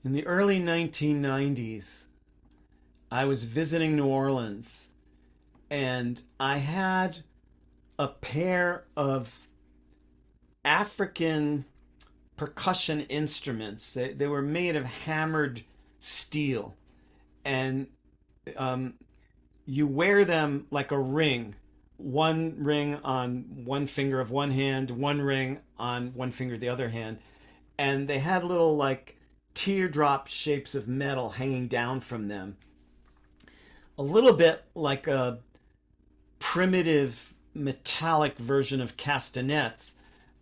In the early 1990s, I was visiting New Orleans and I had a pair of African percussion instruments. They were made of hammered steel, and um, you wear them like a ring. One ring on one finger of one hand, one ring on one finger of the other hand. And they had little like teardrop shapes of metal hanging down from them. A little bit like a primitive metallic version of castanets.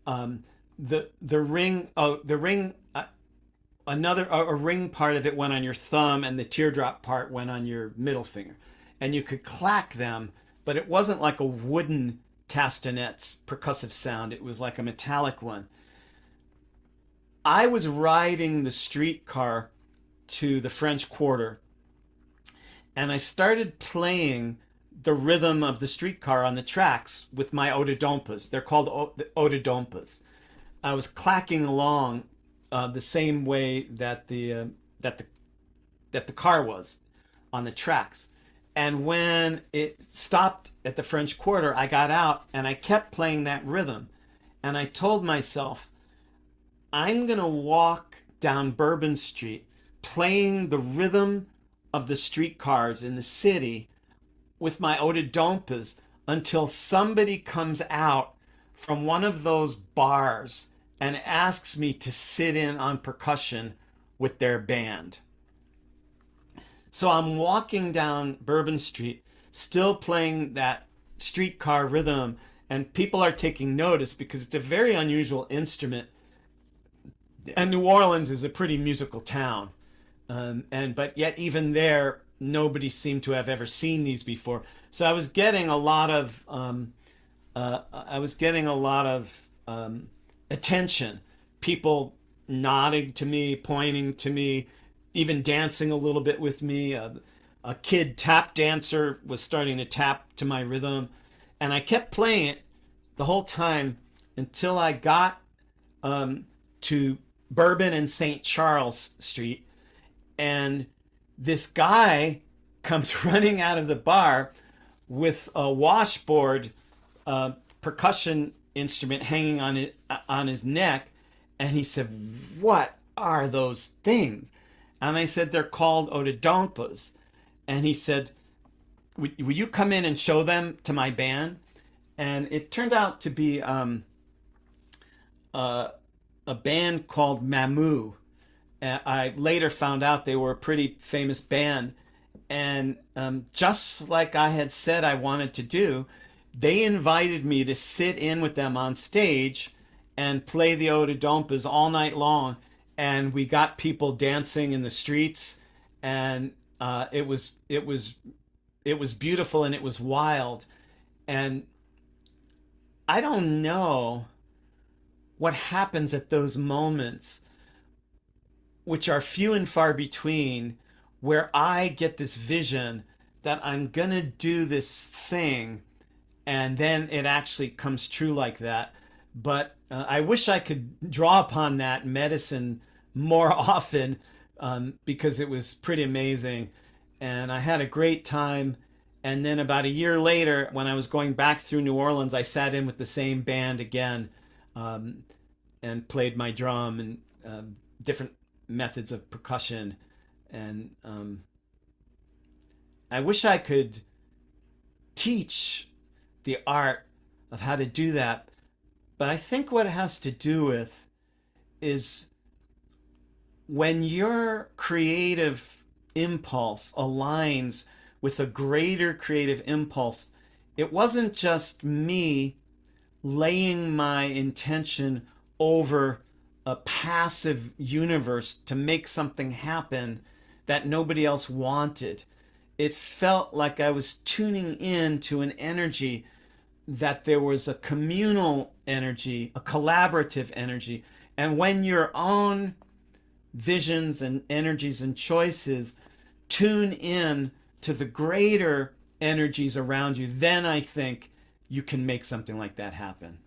The ring, another a ring part of it went on your thumb, and the teardrop part went on your middle finger, and you could clack them, but it wasn't like a wooden castanet's percussive sound. It was like a metallic one. I was riding the streetcar to the French Quarter, and I started playing the rhythm of the streetcar on the tracks with my Ododonpus. They're called Ododonpus. I was clacking along the same way that the car was on the tracks. And when it stopped at the French Quarter, I got out and I kept playing that rhythm. And I told myself, I'm going to walk down Bourbon Street playing the rhythm of the streetcars in the city with my Ododonpus until somebody comes out from one of those bars and asks me to sit in on percussion with their band. So I'm walking down Bourbon Street, still playing that streetcar rhythm, and people are taking notice because it's a very unusual instrument. And New Orleans is a pretty musical town. But yet even there, nobody seemed to have ever seen these before. So I was getting a lot of attention. People nodding to me, pointing to me, even dancing a little bit with me. A kid tap dancer was starting to tap to my rhythm, and I kept playing it the whole time until I got to Bourbon and St. Charles Street, and this guy comes running out of the bar with a washboard percussion instrument hanging on his neck, and he said, "What are those things?" And I said, "They're called Ododonpus." And he said, "Will you come in and show them to my band?" And it turned out to be a band called Mamou. I later found out they were a pretty famous band. And just like I had said I wanted to do, they invited me to sit in with them on stage and play the Ododonpus all night long. And we got people dancing in the streets, and it was beautiful and it was wild. And I don't know what happens at those moments, which are few and far between, where I get this vision that I'm gonna do this thing, and then it actually comes true like that. But I wish I could draw upon that medicine more often, because it was pretty amazing. And I had a great time. And then about a year later, when I was going back through New Orleans, I sat in with the same band again, and played my drum and different methods of percussion. And I wish I could teach the art of how to do that. But I think what it has to do with is when your creative impulse aligns with a greater creative impulse. It wasn't just me laying my intention over a passive universe to make something happen that nobody else wanted. It felt like I was tuning in to an energy, that there was a communal energy, a collaborative energy. And when your own visions and energies and choices tune in to the greater energies around you, then I think you can make something like that happen.